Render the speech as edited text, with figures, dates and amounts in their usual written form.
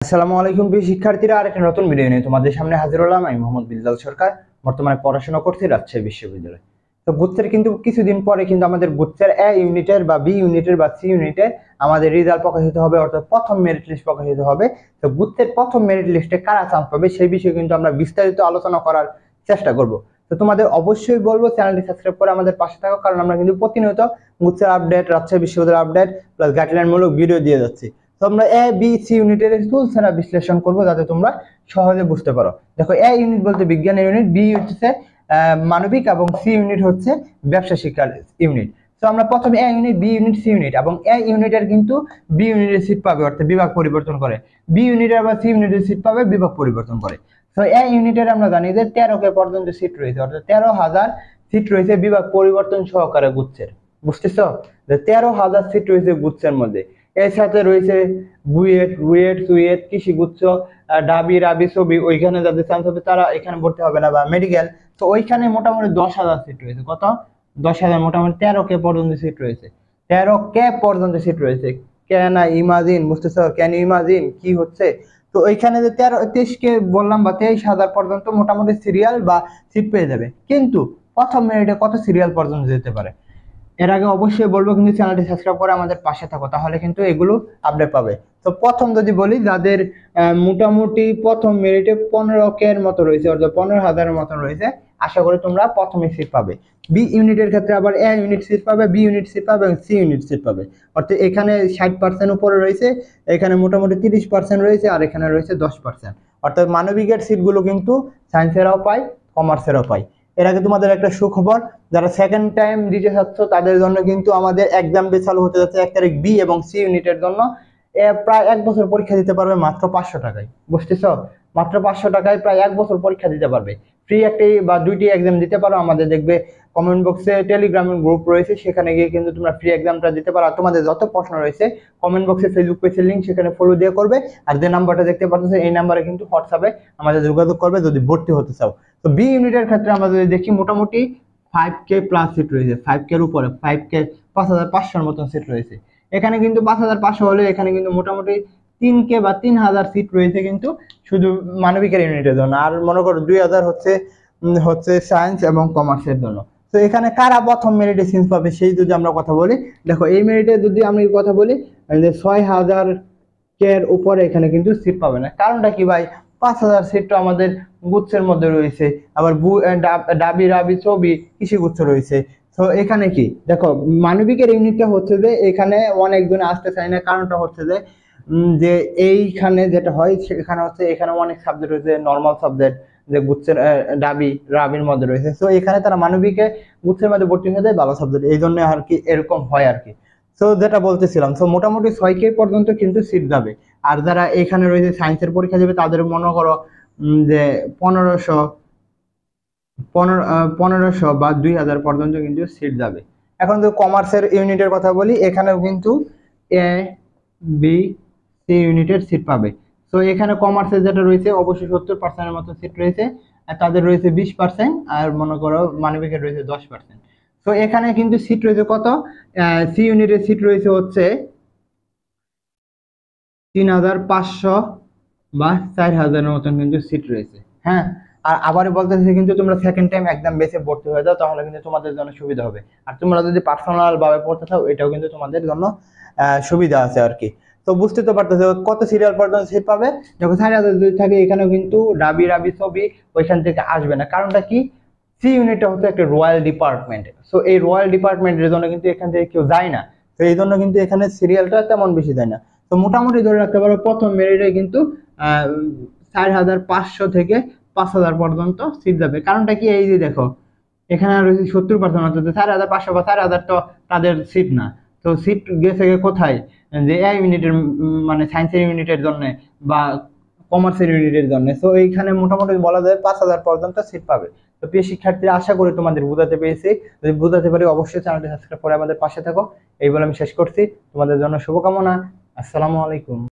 আসসালামু আলাইকুম প্রিয় শিক্ষার্থীরা, আরেকটা নতুন ভিডিও নিয়ে তোমাদের সামনে হাজির হলাম। আমি মোহাম্মদ বিল্লাল সরকার, বর্তমানে পড়াশোনা করছি রাজশাহী বিশ্ববিদ্যালয়ে। তো গুচ্ছের কিন্তু কিছুদিন পরে কিন্তু আমাদের গুচ্ছের এ ইউনিটের বা বি ইউনিটের বা সি ইউনিটের আমাদের রেজাল্ট প্রকাশিত হবে, অর্থাৎ প্রথম মেরিট লিস্ট প্রকাশিত হবে। তো গুচ্ছের প্রথম মেরিট লিস্টে কারা চান্স পাবে সেই বিষয়ে কিন্তু আমরা বিস্তারিত আলোচনা করার চেষ্টা করব। তো তোমাদের অবশ্যই বলবো চ্যানেলটি সাবস্ক্রাইব করে আমাদের পাশে থাকো, কারণ আমরা কিন্তু প্রতিনিয়ত গুচ্ছের আপডেট, রাজশাহী বিশ্ববিদ্যালয়ের আপডেট প্লাস গাইডলাইনমূলক ভিডিও দিয়ে যাচ্ছি। তো আমরা এ বি সি ইউনিটের টুল ছাড়া বিশ্লেষণ করবো যাতে তোমরা সহজে বুঝতে পারো। দেখো, এ ইউনিট বলতে বিজ্ঞানের ইউনিট, বি হচ্ছে মানবিক এবং সি ইউনিট হচ্ছে ব্যবসা শিক্ষার ইউনিট। তো আমরা প্রথমে A unit, B unit, C unit এবং এ ইউনিটের কিন্তু বি ইউনিটের সিট পাবে, অর্থাৎ বিভাগ পরিবর্তন করে। বি ইউনিটের বা সি ইউনিটের সিট পাবে বিভাগ পরিবর্তন করে। তো এ ইউনিটের আমরা জানি যে 13কে পর্যন্ত সিট রয়েছে, অর্থাৎ 13,000 সিট রয়েছে বিভাগ পরিবর্তন সহকারে গুচ্ছের। বুঝতেছো যে 13,000 সিট রয়েছে গুচ্ছের মধ্যে। এর সাথে রয়েছে বুয়েট, সুয়েট, কৃষি গুচ্ছ, ডাবি, রাবি, ছবি, ওইখানে যাদের চান্স হবে তারা এখানে ভর্তি হবে না, বা মেডিকেল। তো ওইখানে মোটামুটি 10,000 সিট রয়েছে। কত? 10,000, মোটামুটি 13কে পর্যন্ত সিট রয়েছে। 13কে পর্যন্ত সিট রয়েছে। Can I imagine? বুঝতেছো? ক্যান ইউ ইমাজিন কি হচ্ছে? তো ওইখানে যে 23কে বললাম বা 23,000 পর্যন্ত মোটামুটি সিরিয়াল বা সিট পেয়ে যাবে। কিন্তু প্রথম মেরিটে কত সিরিয়াল পর্যন্ত যেতে পারে? এর আগে অবশ্যই বলবো কিন্তু চ্যানেলটি সাবস্ক্রাইব করে আমাদের পাশে থাকো, তাহলে কিন্তু এগুলো আপডেট পাবে। তো প্রথম যদি বলি, যাদের মোটামুটি প্রথম মেরিটে 15কে মতো রয়েছে, অর্থাৎ 15,000-এর মতো রয়েছে, আশা করি তোমরা প্রথমে সিট পাবে। বি ইউনিটের ক্ষেত্রে আবার এ ইউনিট সিট পাবে, বি ইউনিট সিট পাবে এবং সি ইউনিট সিট পাবে। অর্থাৎ এখানে 60% উপরে রয়েছে, এখানে মোটামুটি 30% রয়েছে, আর এখানে রয়েছে 10%। অর্থাৎ মানবিকের সিটগুলো কিন্তু সায়েন্সেরাও পায়, কমার্সেরও পায়। এর আগে তোমাদের একটা সুখবর, যারা সেকেন্ড টাইম দিতে চাচ্ছ তাদের জন্য কিন্তু আমাদের এক্সাম ডে চালু হতে যাচ্ছে 1 তারিখ। বি এবং সি ইউনিটের জন্য প্রায় 1 বছর পরীক্ষা দিতে পারবে মাত্র 500 টাকায়। বুঝতেছ? মাত্র 500 টাকায় প্রায় 1 বছর পরীক্ষা দিতে পারবে। ফ্রি একটি বা দুইটি এক্সাম দিতে পারো। আমাদের দেখবে কমেন্ট বক্সে টেলিগ্রামের গ্রুপ রয়েছে, সেখানে গিয়ে কিন্তু তোমরা ফ্রি এক্সামটা দিতে পারো। আর তোমাদের যত প্রশ্ন রয়েছে কমেন্ট বক্সে ফেসবুক পেজের লিঙ্ক, সেখানে ফলো দিয়ে করবে। আর যে নাম্বারটা দেখতে পাচ্ছ এই নাম্বারে কিন্তু হোয়াটসঅ্যাপে আমাদের যোগাযোগ করবে যদি ভর্তি হতে চাও। তো বি ইউনিটের ক্ষেত্রে আমরা যদি দেখি, মোটামুটি 5K প্লাস সিট রয়েছে, 5K এর উপরে, 5K 5,500-এর মতন সিট রয়েছে। এখানে কিন্তু 5,500 হলে এখানে কিন্তু মোটামুটি 3K বা 3,000 সিট রয়েছে কিন্তু শুধু মানবিকের ইউনিটের জন্য। আর মনে করো 2,000 হচ্ছে সায়েন্স এবং কমার্সের জন্য। তো এখানে কারা প্রথম মেরিটে সিট পাবে সেই যদি আমরা কথা বলি, দেখো এই মেরিটে যদি আমি কথা বলি যে 6,000 এর উপরে এখানে কিন্তু সিট পাবে না। কারণটা কি ভাই? 5,000 সিট তো আমাদের গুচ্ছের মধ্যে রয়েছে, আবার ডাবি, রাবি, ছবি, কৃষি গুচ্ছ রয়েছে। তো এখানে কি দেখো, মানবিকের ইউনিটটা হচ্ছে যে এখানে অনেকজন আসতে চায় না। কারণটা হচ্ছে যে এইখানে যেটা হয় সেখানে হচ্ছে এখানে অনেক সাবজেক্ট রয়েছে, নর্মাল সাবজেক্ট যে গুচ্ছের ডাবি রাবির মধ্যে রয়েছে। তো এখানে তারা মানবিকে গুচ্ছের মধ্যে ভর্তি হয়ে যায় ভালো সাবজেক্ট, এই জন্য আর কি এরকম হয় আর কি। তো যেটা বলতেছিলাম, তো মোটামুটি 6K পর্যন্ত কিন্তু সিট যাবে। আর যারা এখানে রয়েছে সায়েন্সের পরীক্ষা দেবে তাদের মনে করো যে 1500 বা 2,000 পর্যন্ত কিন্তু সিট যাবে। এখন যদি কমার্সের ইউনিটের কথা বলি, এখানেও কিন্তু এ বি সি ইউনিটের সিট পাবে। তো এখানে কমার্সের যেটা রয়েছে অবশ্যই 70%-এর মতো সিট রয়েছে, আর তাদের রয়েছে 20%, আর মনে করো মানবিকের রয়েছে 10%। তো এখানে কিন্তু সিট রয়েছে কত? সি ইউনিটের সিট রয়েছে হচ্ছে 3,500 বা 4,000-এর মতন কিন্তু সিট রয়েছে। হ্যাঁ, আর আবারও বলতেছি কিন্তু তোমরা সেকেন্ড টাইম একদম বেসে ভর্তি হয়ে যাও, তাহলে কিন্তু তোমাদের জন্য সুবিধা হবে। আর তোমরা যদি পার্সোনাল ভাবে পড়তে চাও এটাও কিন্তু তোমাদের জন্য সুবিধা আছে আর কি। তো বুঝতে তো পারতেছো কত সিরিয়াল পর্যন্ত সিট পাবে। যখন 4,000 যদি থাকে, এখানেও কিন্তু ডাবি, রাবি, ছবি ওইখান থেকে আসবে না। কারণটা কি? সি ইউনিটটা হচ্ছে একটা রয়্যাল ডিপার্টমেন্ট। সো এই রয়্যাল ডিপার্টমেন্টের জন্য কিন্তু এখান থেকে কেউ যায় না। তো এই জন্য কিন্তু এখানে সিরিয়ালটা তেমন বেশি যায় না। তো মোটামুটি ধরে রাখতে পারো প্রথম মেরিটে কিন্তু 4,500 থেকে 5,000 পর্যন্ত সিট যাবে। কারণটা কি? এই যে দেখো এখানে রয়েছে 70%, অর্থাৎ 4,500 বা 4,000 তো তাদের সিট না। তো সিট গেছে কোথায়? যে এ ইউনিটের মানে সায়েন্সের ইউনিটের জন্য বা কমার্সের ইউনিটের জন্য। তো এইখানে মোটামুটি বলা যায় 5,000 পর্যন্ত সিট পাবে। তো প্রিয় শিক্ষার্থীরা, আশা করি তোমাদের বোঝাতে পেরেছি। যদি বোঝাতে পারি অবশ্যই চ্যানেলটি সাবস্ক্রাইব করে আমাদের পাশে থাকো। এই বলে আমি শেষ করছি। তোমাদের জন্য শুভকামনা। আসসালামু আলাইকুম।